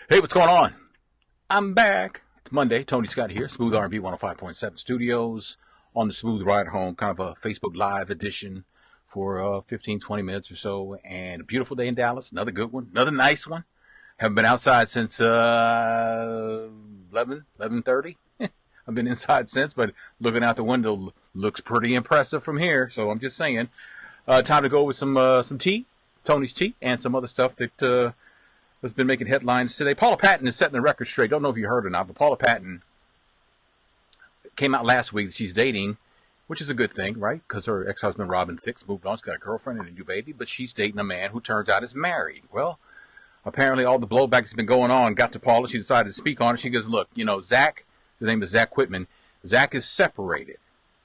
Hey, what's going on? I'm back. It's Monday. Tony Scott here. Smooth R&B 105.7 Studios on the Smooth Ride Home, kind of a Facebook Live edition for 15, 20 minutes or so. And a beautiful day in Dallas. Another good one. Another nice one. Haven't been outside since 11:30. I've been inside since, but looking out the window looks pretty impressive from here. So I'm just saying. Time to go with some tea, Tony's tea, and some other stuff that has been making headlines today. Paula Patton is setting the record straight. Don't know if you heard or not, but Paula Patton came out last week that she's dating, which is a good thing, right? Because her ex-husband, Robin Thicke, moved on. She's got a girlfriend and a new baby, but she's dating a man who turns out is married. Well, apparently all the blowback that's been going on got to Paula. She decided to speak on it. She goes, look, Zach, his name is Zach Whitman. Zach is separated.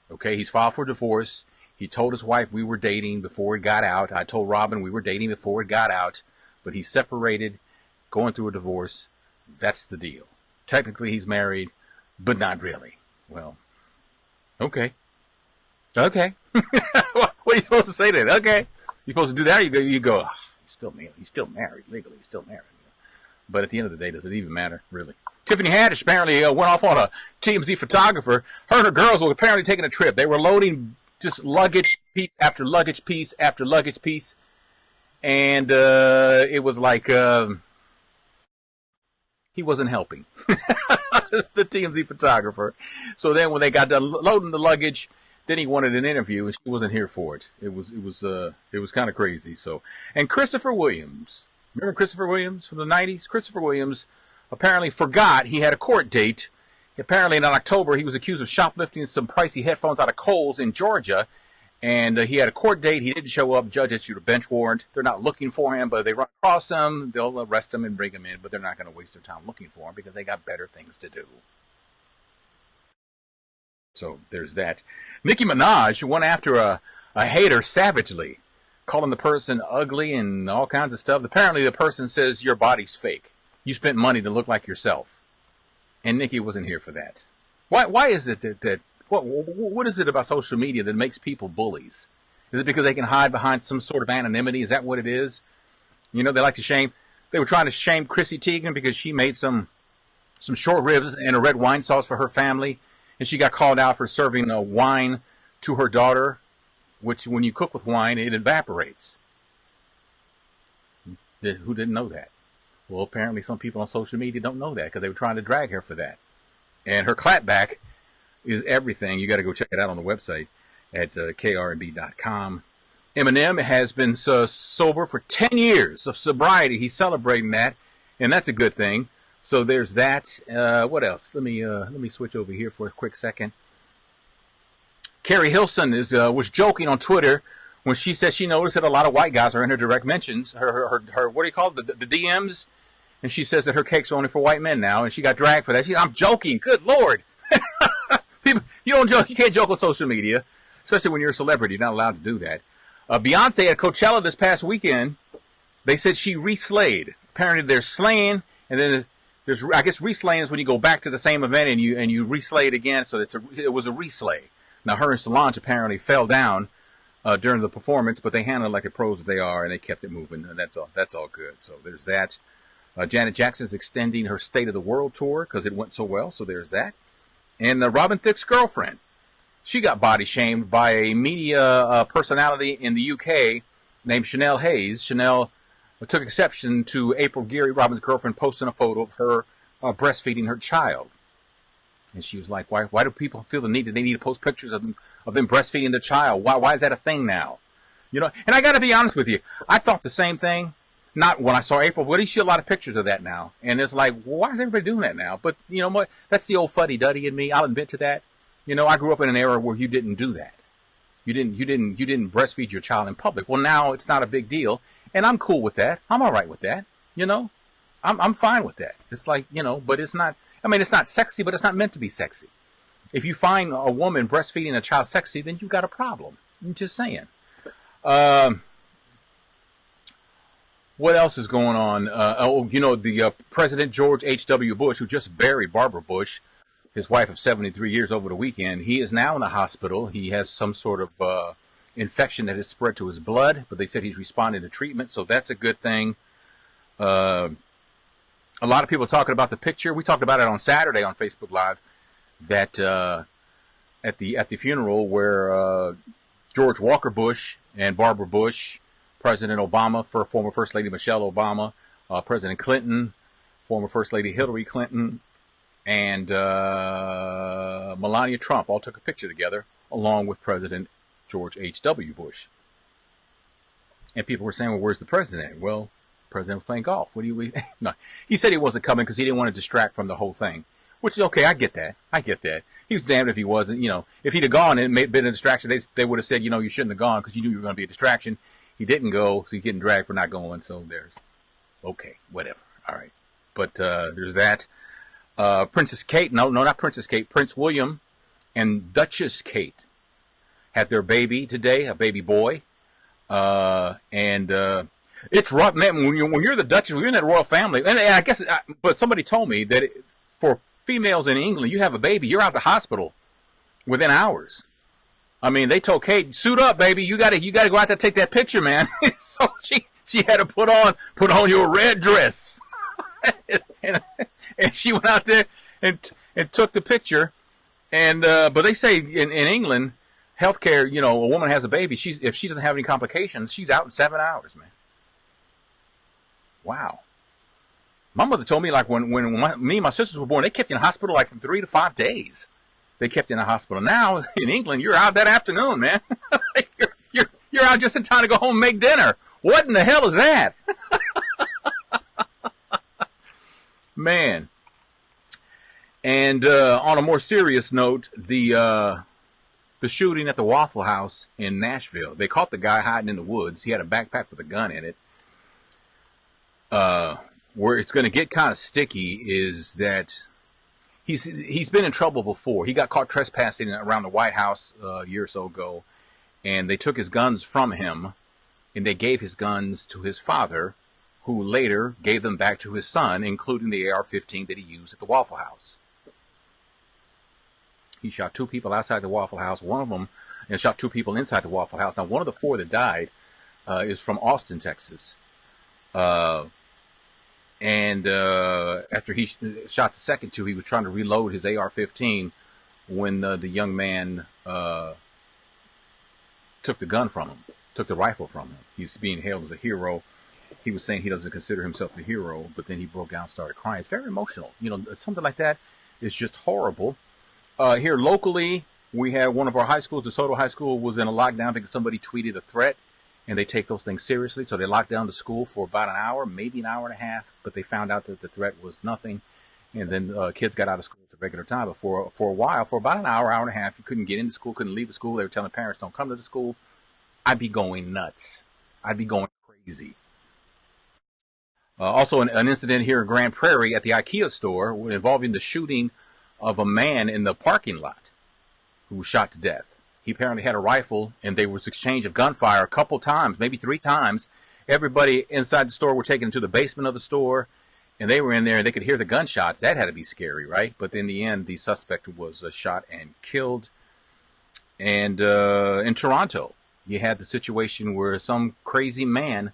Okay, he's filed for divorce. He told his wife we were dating before it got out. I told Robin we were dating before it got out, but he's separated, going through a divorce. That's the deal. Technically, he's married, but not really. Well, okay. Okay. What are you supposed to say to that? Okay. You're supposed to do that, or you go, oh, he's still married. Legally, he's still married. But at the end of the day, does it even matter, really? Tiffany Haddish apparently went off on a TMZ photographer. Her and her girls were apparently taking a trip. They were loading just luggage piece after luggage piece after luggage piece. And it was like he wasn't helping. The TMZ photographer. So then when they got done loading the luggage, then he wanted an interview and she wasn't here for it. It was kind of crazy. So, and Christopher Williams, remember Christopher Williams from the 90s? Christopher Williams apparently forgot he had a court date. Apparently in October, he was accused of shoplifting some pricey headphones out of Kohl's in Georgia. And he had a court date. He didn't show up. Judge issued a bench warrant. They're not looking for him, but if they run across him, they'll arrest him and bring him in. But they're not going to waste their time looking for him because they got better things to do. So there's that. Nicki Minaj went after a hater savagely, calling the person ugly and all kinds of stuff. Apparently the person says your body's fake. You spent money to look like yourself. And Nicki wasn't here for that. Why is it that what is it about social media that makes people bullies? Is it because they can hide behind some sort of anonymity? Is that what it is? They like to shame. They were trying to shame Chrissy Teigen because she made some short ribs and a red wine sauce for her family. And she got called out for serving wine to her daughter, which when you cook with wine, it evaporates. Who didn't know that? Well, apparently some people on social media don't know that because they were trying to drag her for that. And her clapback is everything. You got to go check it out on the website at krnb.com. Eminem has been sober for 10 years of sobriety. He's celebrating that, and that's a good thing. So there's that. What else? Let me switch over here for a quick second. Carrie Hilson was joking on Twitter when she said she noticed that a lot of white guys are in her direct mentions, her what do you call it, the DMs, and she says that her cakes are only for white men now, and she got dragged for that. I'm joking. Good Lord. People, you don't joke. You can't joke on social media, especially when you're a celebrity. You're not allowed to do that. Beyonce at Coachella this past weekend, they said she re-slayed. Apparently, there's slaying, and then there's, I guess, re-slaying is when you go back to the same event and you re-slay it again. So it was a re-slay. Now, her and Solange apparently fell down during the performance, but they handled it like the pros they are, and they kept it moving, and that's all good. So there's that. Janet Jackson's extending her State of the World tour because it went so well. So there's that. And Robin Thicke's girlfriend, she got body shamed by a media personality in the UK named Chanel Hayes. Chanel took exception to April Geary, Robin's girlfriend, posting a photo of her breastfeeding her child. And she was like, why do people feel the need that they need to post pictures of them breastfeeding their child? Why is that a thing now? And I got to be honest with you. I thought the same thing. Not when I saw April, but you see a lot of pictures of that now. And it's like, well, why is everybody doing that now? But you know what? That's the old fuddy-duddy in me. I'll admit to that. I grew up in an era where you didn't do that. You didn't breastfeed your child in public. Well, now it's not a big deal. And I'm cool with that. I'm all right with that. I'm fine with that. It's like, but it's not, it's not sexy, but it's not meant to be sexy. If you find a woman breastfeeding a child sexy, then you've got a problem. I'm just saying. What else is going on? The President George H.W. Bush, who just buried Barbara Bush, his wife of 73 years, over the weekend, he is now in the hospital. He has some sort of infection that has spread to his blood, but they said he's responding to treatment, so that's a good thing. A lot of people talking about the picture. We talked about it on Saturday on Facebook Live. That at the funeral where George Walker Bush and Barbara Bush, President Obama, former First Lady Michelle Obama, President Clinton, former First Lady Hillary Clinton, and Melania Trump all took a picture together, along with President George H.W. Bush. And people were saying, well, where's the president? Well, the president was playing golf. What do you... No, he said he wasn't coming because he didn't want to distract from the whole thing. Which is okay, I get that. He was damned if he wasn't, If he'd have gone and been a distraction, they would have said, you shouldn't have gone because you knew you were going to be a distraction. He didn't go, so he's getting dragged for not going, so there's... Okay, whatever. All right. But there's that. Princess Kate, no, not Princess Kate, Prince William and Duchess Kate had their baby today, a baby boy. And it's rough, man, when you're the Duchess, when you're in that royal family, and I guess, but somebody told me that for females in England, you have a baby, you're out the hospital within hours. I mean, they told Kate, suit up, baby, you gotta go out there and take that picture, man. So she had to put on your red dress. and she went out there and took the picture. And but they say in England, healthcare, a woman has a baby, if she doesn't have any complications, she's out in 7 hours, man. Wow. My mother told me, like, when me and my sisters were born, they kept you in the hospital like 3 to 5 days. They kept you in the hospital. Now in England, you're out that afternoon, man. you're out just in time to go home and make dinner. What in the hell is that? Man. And on a more serious note, the shooting at the Waffle House in Nashville. They caught the guy hiding in the woods. He had a backpack with a gun in it. Where it's going to get kind of sticky is that he's been in trouble before. He got caught trespassing around the White House a year or so ago, and they took his guns from him, and they gave his guns to his father, who later gave them back to his son, including the AR-15 that he used at the Waffle House. He shot 2 people outside the Waffle House, one of them, and shot 2 people inside the Waffle House. Now, one of the 4 that died is from Austin, Texas. And after he shot the second 2, he was trying to reload his AR-15 when the young man took the gun from him, took the rifle from him. He's being hailed as a hero. He was saying he doesn't consider himself a hero, but then he broke down and started crying. It's very emotional. Something like that is just horrible. Here locally, we had one of our high schools, DeSoto High School, was in a lockdown because somebody tweeted a threat. And they take those things seriously, so they locked down the school for about an hour, maybe an hour and a half, but they found out that the threat was nothing. And then kids got out of school at the regular time. But for a while, for about an hour, hour and a half, you couldn't get into school, couldn't leave the school. They were telling parents, don't come to the school. I'd be going nuts. I'd be going crazy. Also, an incident here in Grand Prairie at the IKEA store involving the shooting of a man in the parking lot who was shot to death. He apparently had a rifle, and there was exchange of gunfire a couple times, maybe 3 times. Everybody inside the store were taken to the basement of the store, and they were in there, and they could hear the gunshots. That had to be scary, right? But in the end, the suspect was shot and killed. And in Toronto, you had the situation where some crazy man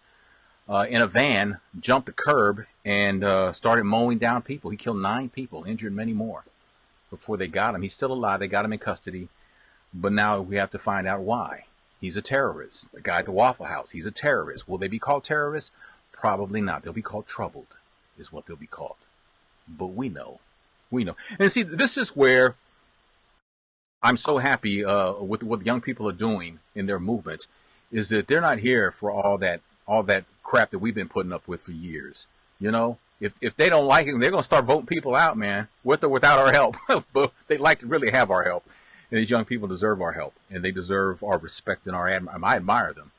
in a van jumped the curb and started mowing down people. He killed 9 people, injured many more before they got him. He's still alive. They got him in custody. But now we have to find out why. He's a terrorist. The guy at the Waffle House, he's a terrorist. Will they be called terrorists? Probably not. They'll be called troubled, is what they'll be called. But we know. We know. And see, this is where I'm so happy with what young people are doing in their movement, is that they're not here for all that crap that we've been putting up with for years. If they don't like it, they're going to start voting people out, man, with or without our help. But they like to really have our help. And these young people deserve our help, and they deserve our respect and I admire them.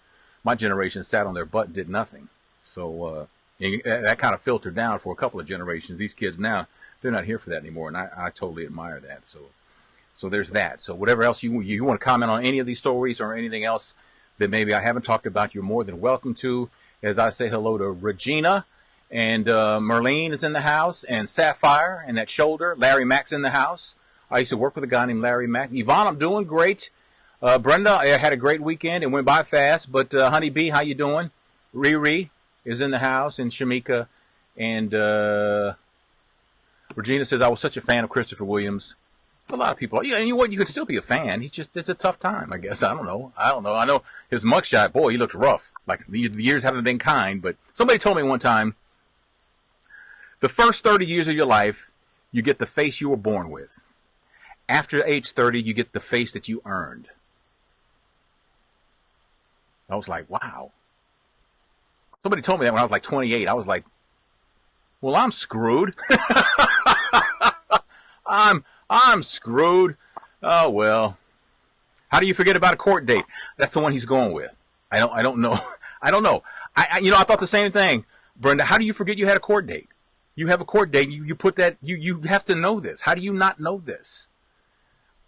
My generation sat on their butt and did nothing. So that kind of filtered down for a couple of generations. These kids now, they're not here for that anymore, and I totally admire that. So there's that. So whatever else you want to comment on any of these stories or anything else that maybe I haven't talked about, you're more than welcome to. As I say hello to Regina, and Merlene is in the house, and Sapphire, and that shoulder. Larry Mack's in the house. I used to work with a guy named Larry Mack. Yvonne, I'm doing great. Brenda, I had a great weekend. It went by fast. But Honey Bee, how you doing? Riri is in the house, and Shamika And Regina says, I was such a fan of Christopher Williams. For a lot of people, yeah, and you know what? You could still be a fan. It's a tough time, I guess. I don't know. I know his mugshot, boy, he looked rough. Like the years haven't been kind, but somebody told me one time, the first 30 years of your life, you get the face you were born with. After age 30, you get the face that you earned. I was like, wow. Somebody told me that when I was like 28. I was like, well, I'm screwed. I'm screwed. Oh, well. How do you forget about a court date? That's the one he's going with. I don't know. I don't know. I thought the same thing. Brenda, how do you forget you had a court date? You have a court date. You put that, you have to know this. How do you not know this?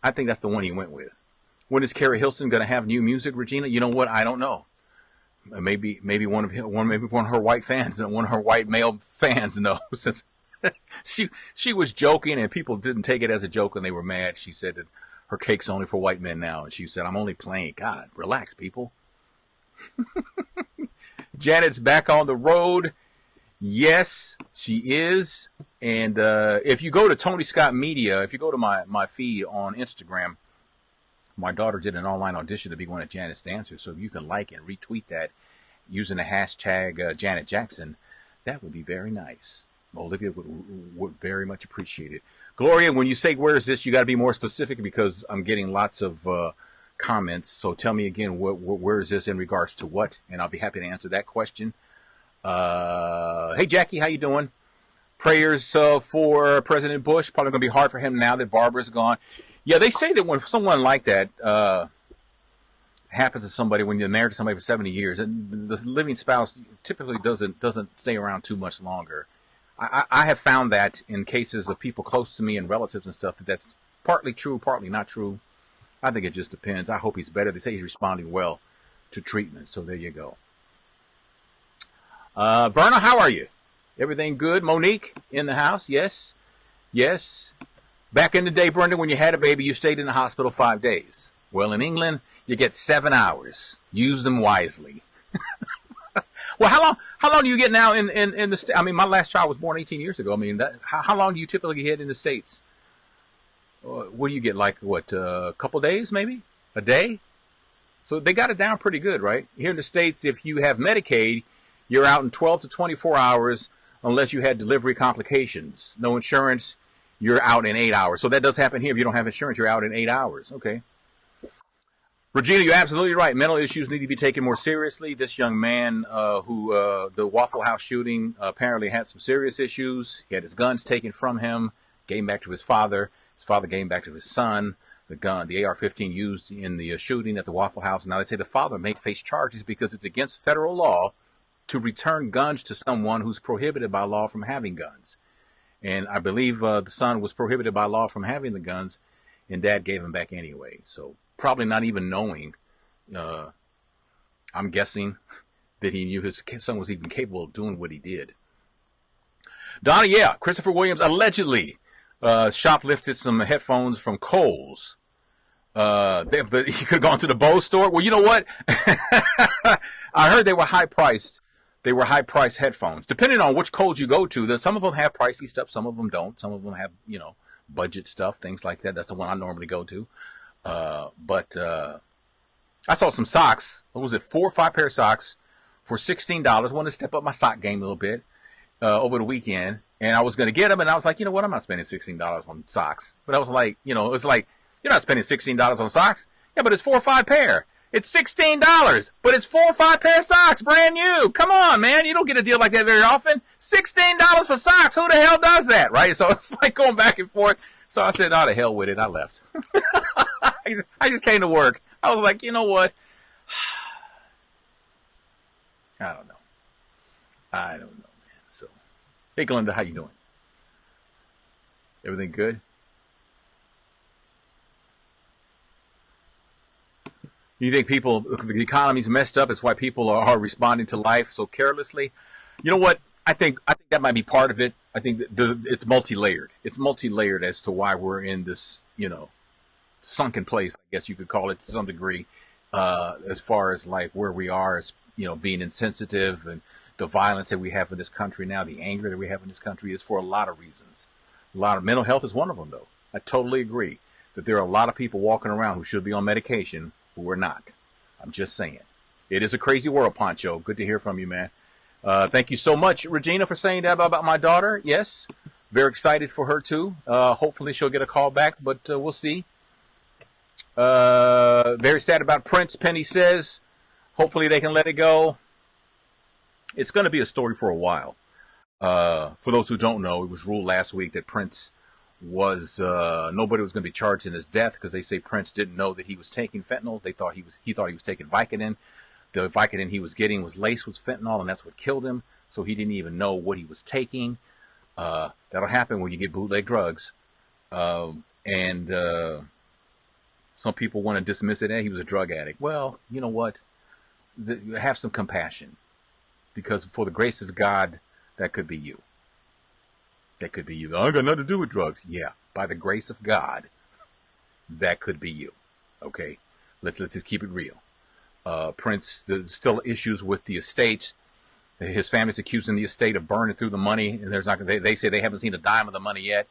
I think that's the one he went with. When is Carrie Hilson going to have new music, Regina? You know what? I don't know. Maybe one of her white fans, one of her white male fans knows. Since she was joking and people didn't take it as a joke and they were mad. She said that her cake's only for white men now, and she said, "I'm only playing." God, relax, people. Janet's back on the road. Yes, she is. And if you go to Tony Scott Media, if you go to my feed on Instagram, my daughter did an online audition to be one of Janet's dancers. So if you can like and retweet that using the hashtag Janet Jackson, that would be very nice. Olivia would very much appreciate it. Gloria, when you say where is this, you got to be more specific because I'm getting lots of comments. So tell me again, where is this in regards to what? And I'll be happy to answer that question. Hey, Jackie, how you doing? Prayers for President Bush. Probably going to be hard for him now that Barbara's gone. Yeah, they say that when someone like that happens to somebody, when you're married to somebody for 70 years, and the living spouse typically doesn't stay around too much longer. I have found that in cases of people close to me and relatives and stuff, that's partly true, partly not true. I think it just depends. I hope he's better. They say he's responding well to treatment, so there you go. Verna, how are you? Everything good? Monique, in the house? Yes. Yes. Back in the day, Brenda, when you had a baby, you stayed in the hospital 5 days. Well, in England, you get 7 hours. Use them wisely. Well, how long do you get now in the States? I mean, my last child was born 18 years ago. I mean, how long do you typically get in the States? What do you get, like, a couple days, maybe? A day? So they got it down pretty good, right? Here in the States, if you have Medicaid, you're out in 12 to 24 hours unless you had delivery complications. No insurance, you're out in 8 hours. So that does happen here. If you don't have insurance, you're out in 8 hours. Okay. Regina, you're absolutely right. Mental issues need to be taken more seriously. This young man who the Waffle House shooting apparently had some serious issues. He had his guns taken from him, gave them back to his father. His father gave them back to his son. The gun, the AR-15 used in the shooting at the Waffle House. Now they say the father may face charges because it's against federal law to return guns to someone who's prohibited by law from having guns. And I believe the son was prohibited by law from having the guns, and dad gave them back anyway. So probably not even knowing, I'm guessing, that he knew his son was even capable of doing what he did. Donna, yeah, Christopher Williams allegedly shoplifted some headphones from Kohl's. But he could have gone to the Bose store. Well, you know what? I heard they were high-priced. They were high-priced headphones. Depending on which Kohl's you go to, some of them have pricey stuff, some of them don't. Some of them have, budget stuff, things like that. That's the one I normally go to. But I saw some socks. What was it? 4 or 5 pair of socks for $16. Wanted to step up my sock game a little bit over the weekend. And I was going to get them, and I was like, you know what? I'm not spending $16 on socks. But I was like, it's like, you're not spending $16 on socks. Yeah, but it's 4 or 5 pair. It's $16, but it's 4 or 5 pair of socks, brand new. Come on, man. You don't get a deal like that very often. $16 for socks. Who the hell does that, right? So it's like going back and forth. So I said, oh, the hell with it. I left. I just came to work. I was like, you know what? I don't know, man. So, hey, Glenda, how you doing? Everything good? You think the economy's messed up? It's why people are responding to life so carelessly. You know what? I think that might be part of it. I think it's multi-layered. It's multi-layered as to why we're in this, sunken place, I guess you could call it to some degree, as far as like where we are as, being insensitive and the violence that we have in this country now, the anger that we have in this country, is for a lot of reasons. A lot of mental health is one of them, though. I totally agree that there are a lot of people walking around who should be on medication who are not. I'm just saying. It is a crazy world, Poncho. Good to hear from you, man. Thank you so much, Regina, for saying that about my daughter. Yes, very excited for her, too. Hopefully she'll get a call back, but we'll see. Very sad about Prince, Penny says. Hopefully they can let it go. It's going to be a story for a while. For those who don't know, it was ruled last week that Prince was nobody was going to be charged in his death because they say Prince didn't know that he was taking fentanyl. He thought he was taking Vicodin. The Vicodin he was getting was laced with fentanyl, and that's what killed him. So he didn't even know what he was taking. That'll happen when you get bootleg drugs. And some people want to dismiss it. He was a drug addict. Well, you know what? Have some compassion, because for the grace of God, that could be you. That could be you. I got nothing to do with drugs. Yeah, by the grace of God, that could be you. Okay, let's just keep it real. Prince, there's still issues with the estate. His family's accusing the estate of burning through the money, and there's not. They say they haven't seen a dime of the money yet.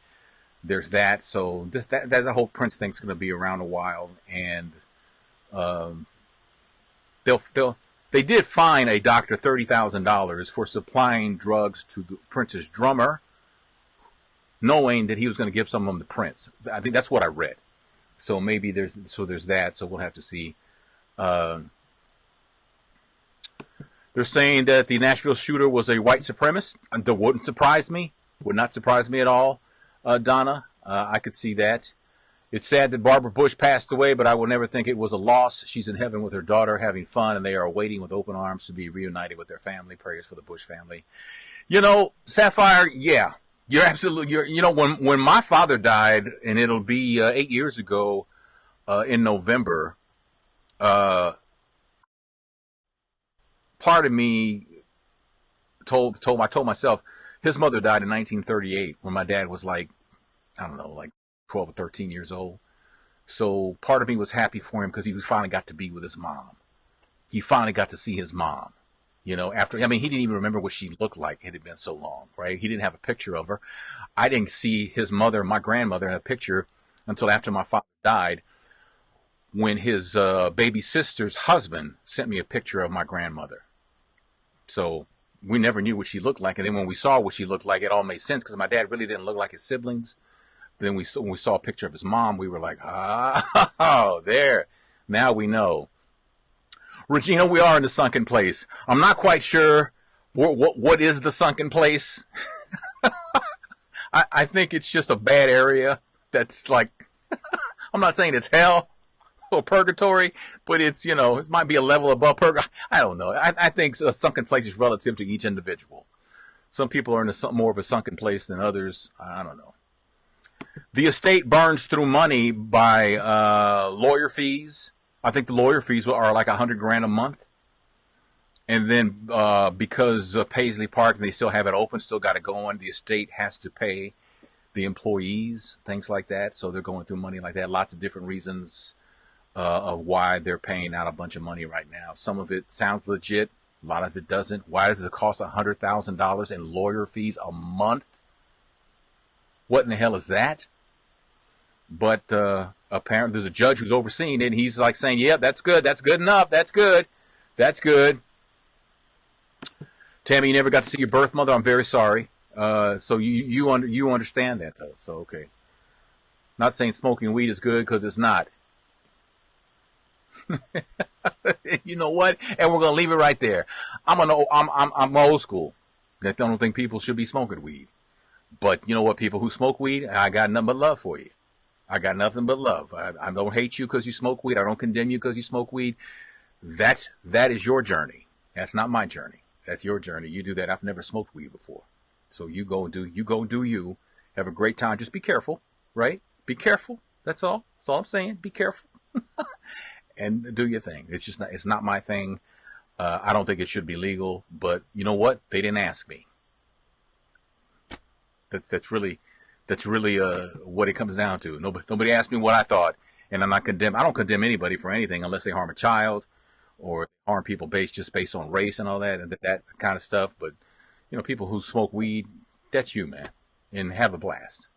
There's that. So that the whole Prince thing's going to be around a while, and they did fine a doctor $30,000 for supplying drugs to Prince's drummer, knowing that he was going to give some of them to Prince. I think that's what I read. So maybe there's that. So we'll have to see. They're saying that the Nashville shooter was a white supremacist. That wouldn't surprise me. Would not surprise me at all, Donna. I could see that. It's sad that Barbara Bush passed away, but I will never think it was a loss. She's in heaven with her daughter having fun, and they are waiting with open arms to be reunited with their family. Prayers for the Bush family. You know, Sapphire, yeah. You're absolutely, when my father died, and it'll be 8 years ago in November, part of me told myself his mother died in 1938 when my dad was like 12 or 13 years old. So part of me was happy for him because he finally got to be with his mom. He finally got to see his mom. He didn't even remember what she looked like. It had been so long, right? He didn't have a picture of her. I didn't see his mother, my grandmother, in a picture until after my father died, when his baby sister's husband sent me a picture of my grandmother. So we never knew what she looked like. And then when we saw what she looked like, it all made sense because my dad really didn't look like his siblings. Then when we saw a picture of his mom, we were like, oh, there. Now we know. Regina, we are in the sunken place. I'm not quite sure what is the sunken place. I think it's just a bad area that's like, I'm not saying it's hell or purgatory, but it's, it might be a level above purgatory. I don't know. I think a sunken place is relative to each individual. Some people are in more of a sunken place than others. I don't know. The estate burns through money by lawyer fees. I think the lawyer fees are like $100,000 a month. And then because Paisley Park, they still have it open, still got it going, the estate has to pay the employees, things like that. So they're going through money like that. Lots of different reasons of why they're paying out a bunch of money right now. Some of it sounds legit. A lot of it doesn't. Why does it cost $100,000 in lawyer fees a month? What in the hell is that? But apparently there's a judge who's overseeing it, and he's like saying, yeah, that's good. That's good enough. That's good. That's good. Tammy, you never got to see your birth mother. I'm very sorry. So you understand that, though. So, okay. Not saying smoking weed is good, because it's not. You know what? And we're going to leave it right there. I'm old school. I don't think people should be smoking weed. But you know what, people who smoke weed, I got nothing but love for you. I got nothing but love. I don't hate you because you smoke weed. I don't condemn you because you smoke weed. That is your journey. That's not my journey. That's your journey. You do that. I've never smoked weed before. So you go do you. Have a great time. Just be careful, right? Be careful. That's all. That's all I'm saying. Be careful. And do your thing. It's not my thing. I don't think it should be legal, but you know what? They didn't ask me. That's really what it comes down to. Nobody asked me what I thought, and I don't condemn anybody for anything unless they harm a child or harm people based on race and all that and that kind of stuff. But people who smoke weed, that's you, man, and have a blast.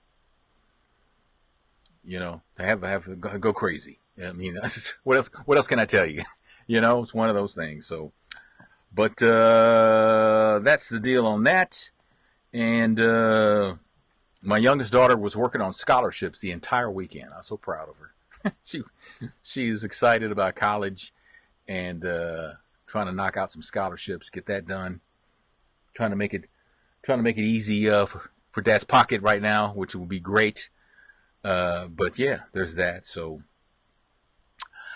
Go crazy. I mean, what else can I tell you? It's one of those things. So, but that's the deal on that. And my youngest daughter was working on scholarships the entire weekend. I'm so proud of her. She is excited about college and trying to knock out some scholarships, get that done. Trying to make it easy for Dad's pocket right now, which would be great. But yeah, there's that. So,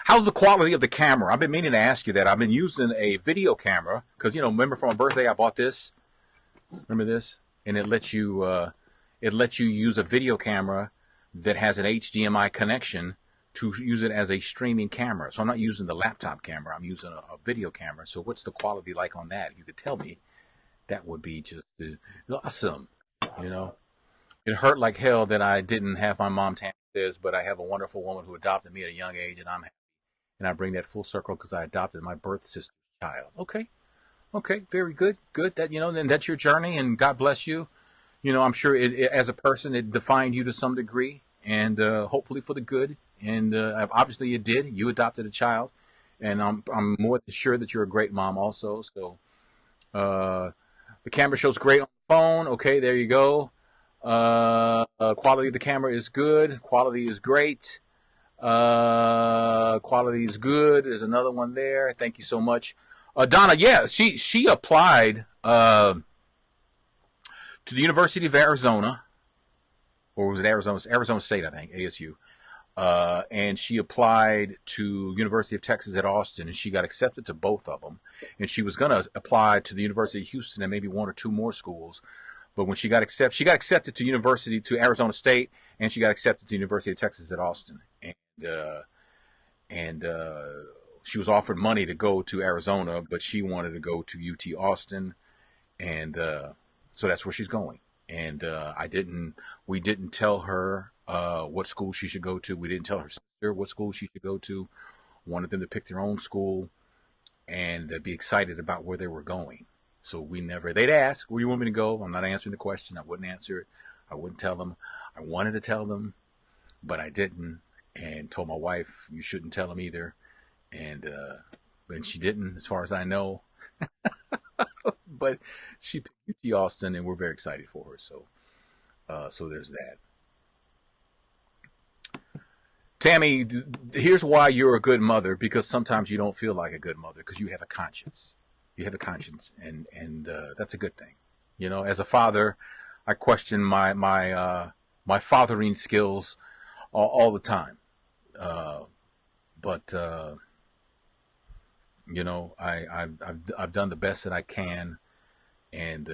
how's the quality of the camera? I've been meaning to ask you that. I've been using a video camera because remember for my birthday I bought this. Remember this? And it lets you use a video camera that has an HDMI connection to use it as a streaming camera. So I'm not using the laptop camera. I'm using a video camera. So what's the quality like on that? If you could tell me, that would be just awesome. It hurt like hell that I didn't have my mom Tammy says, but I have a wonderful woman who adopted me at a young age, and I'm happy. And I bring that full circle because I adopted my birth sister's child. Okay, very good. That then that's your journey, and God bless you. I'm sure as a person, it defined you to some degree, and hopefully for the good. And obviously, it did. You adopted a child, and I'm more than sure that you're a great mom also. So, the camera shows great on the phone. Okay, there you go. Quality of the camera is good. Quality is great. Quality is good. There's another one there. Thank you so much. Donna, yeah, she applied to the University of Arizona, or was it Arizona State, I think, ASU. And she applied to University of Texas at Austin, and she got accepted to both of them. And she was going to apply to the University of Houston and maybe one or two more schools. But when she got accepted to Arizona State, and she got accepted to University of Texas at Austin. And she was offered money to go to Arizona, but she wanted to go to UT Austin, and so that's where she's going. And we didn't tell her what school she should go to. We didn't tell her sister what school she should go to. Wanted them to pick their own school and be excited about where they were going. So they'd ask, where you want me to go? I'm not answering the question. I wouldn't answer it. I wouldn't tell them. I wanted to tell them, but I didn't, and told my wife, you shouldn't tell them either. And she didn't, as far as I know. But she picked UT Austin, and we're very excited for her. So there's that. Tammy, here's why you're a good mother, because sometimes you don't feel like a good mother because you have a conscience. You have a conscience, and that's a good thing. As a father, I question my fathering skills all the time. But I've done the best that I can, and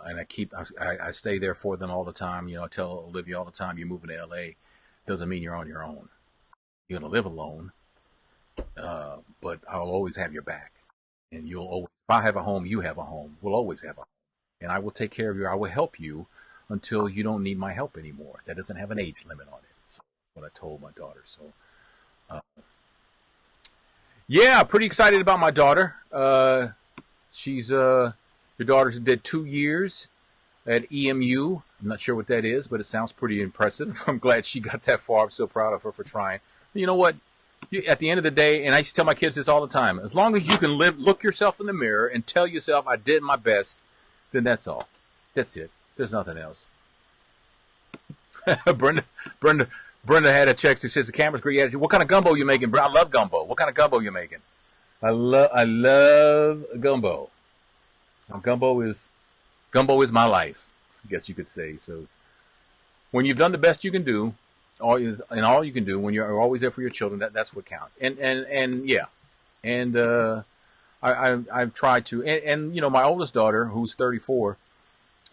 I stay there for them all the time. I tell Olivia all the time, you're moving to LA doesn't mean you're on your own. You're gonna live alone, but I'll always have your back, and if I have a home, you have a home. We'll always have a home, and I will take care of you. I will help you until you don't need my help anymore. That doesn't have an age limit on it. So what I told my daughter. So yeah, pretty excited about my daughter. Your daughter's did 2 years at EMU. I'm not sure what that is, but it sounds pretty impressive. I'm glad she got that far. I'm so proud of her for trying. You know what? At the end of the day, and I used to tell my kids this all the time, as long as you can look yourself in the mirror and tell yourself, I did my best, then that's all. That's it. There's nothing else. Brenda had a text that says the camera's great attitude. What kind of gumbo you making, bro? I love gumbo. What kind of gumbo you making? I love gumbo. Gumbo is my life, I guess you could say. So when you've done the best you can do, all you can do, when you're always there for your children, that's what counts. And yeah, and I've tried to, and my oldest daughter, who's 34,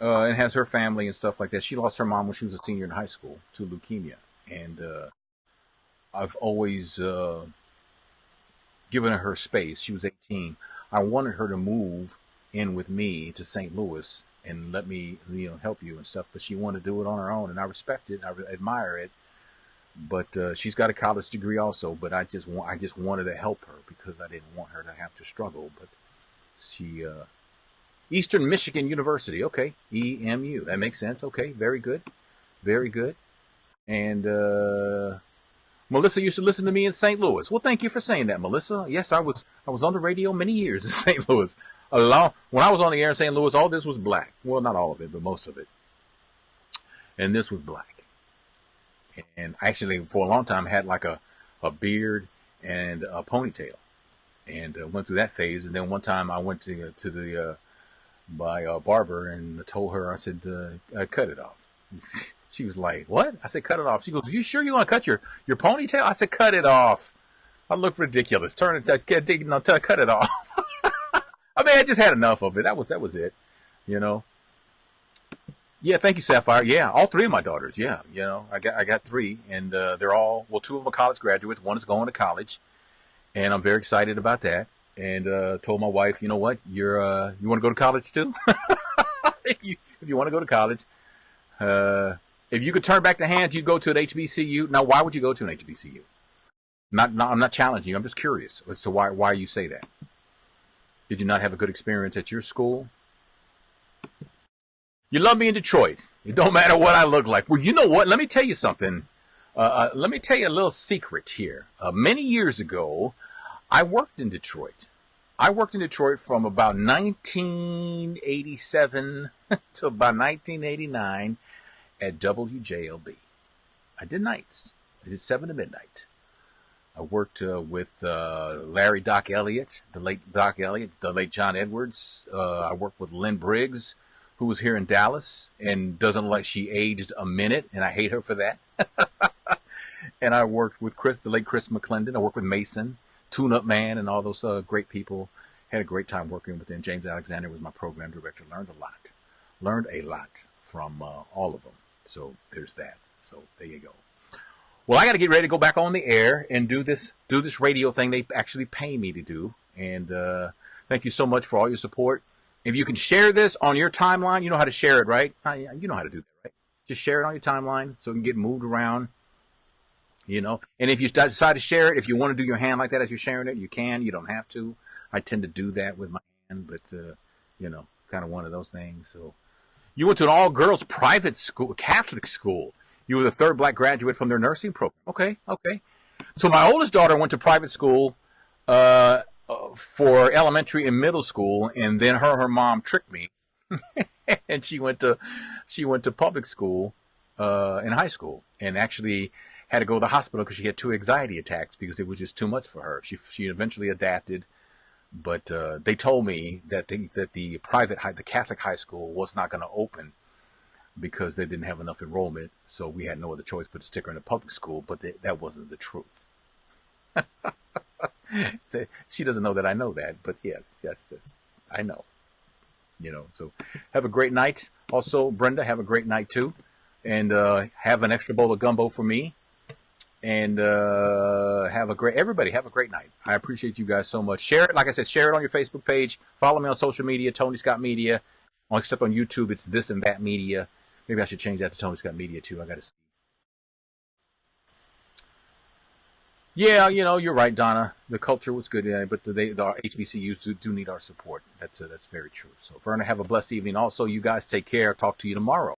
and has her family and stuff like that. She lost her mom when she was a senior in high school to leukemia, and I've always given her space. She was 18. I wanted her to move in with me to St. Louis and let me help you and stuff, but she wanted to do it on her own, and I respect it. I admire it. But she's got a college degree also. But I just wanted to help her because I didn't want her to have to struggle. But she Eastern Michigan University. Okay, EMU. That makes sense. Okay, very good, very good. And Melissa used to listen to me in St. Louis. Well, thank you for saying that, Melissa. Yes, I was on the radio many years in St. Louis. When I was on the air in St. Louis, all this was black. Well, not all of it, but most of it. And this was black. And actually, for a long time, I had like a beard and a ponytail, and went through that phase. And then one time, I went to the my barber and told her, I said, cut it off. She was like, what? I said, cut it off. She goes, you sure you want to cut your ponytail? I said, cut it off. I look ridiculous. Cut it off. I mean, I just had enough of it. That was it, you know. Yeah, thank you, Sapphire. Yeah, all three of my daughters. Yeah, you know, I got three, and they're all, well, two of them are college graduates. One is going to college, and I'm very excited about that. And told my wife, you know what, you want to go to college too? if you want to go to college, if you could turn back the hands, you'd go to an HBCU. Now, why would you go to an HBCU? I'm not challenging you. I'm just curious as to why you say that. Did you not have a good experience at your school? You love me in Detroit. It don't matter what I look like. Well, you know what? Let me tell you something. Let me tell you a little secret here. Many years ago, I worked in Detroit. I worked in Detroit from about 1987 to about 1989 at WJLB. I did nights. I did 7 to midnight. I worked with Larry Doc Elliott, the late Doc Elliott, the late John Edwards. I worked with Lynn Briggs, who was here in Dallas and doesn't look like she aged a minute, and I hate her for that. And I worked with the late Chris McClendon. I worked with Mason, Tune Up Man, and all those great people. Had a great time working with them. James Alexander was my program director. Learned a lot from all of them. So there's that. So there you go. Well, I got to get ready to go back on the air and do this radio thing they actually pay me to do. And thank you so much for all your support. If you can share this on your timeline, you know how to share it, right? You know how to do that, right? Just share it on your timeline so it can get moved around, you know. And if you decide to share it, if you want to do your hand like that as you're sharing it, you can. You don't have to. I tend to do that with my hand, but, you know, kind of one of those things. So you went to an all-girls private school, Catholic school. You were the third black graduate from their nursing program. Okay. So my oldest daughter went to private school for elementary and middle school, and then her mom tricked me, and she went to public school in high school, and actually had to go to the hospital because she had 2 anxiety attacks because it was just too much for her. She eventually adapted, but they told me that the Catholic high school was not going to open because they didn't have enough enrollment, so we had no other choice but to stick her in a public school, but that wasn't the truth. She doesn't know that I know that, but yeah, yes, I know. You know, so have a great night. Also, Brenda, have a great night too. And have an extra bowl of gumbo for me. And everybody have a great night. I appreciate you guys so much. Share it, like I said, share it on your Facebook page. Follow me on social media, Tony Scott Media. Except on YouTube, it's This and That Media. Maybe I should change that to Tony Scott Media too. I got to see. Yeah, you know, you're right, Donna. The culture was good, but our HBCUs do need our support. That's very true. So, Verna, have a blessed evening. Also, you guys take care. Talk to you tomorrow.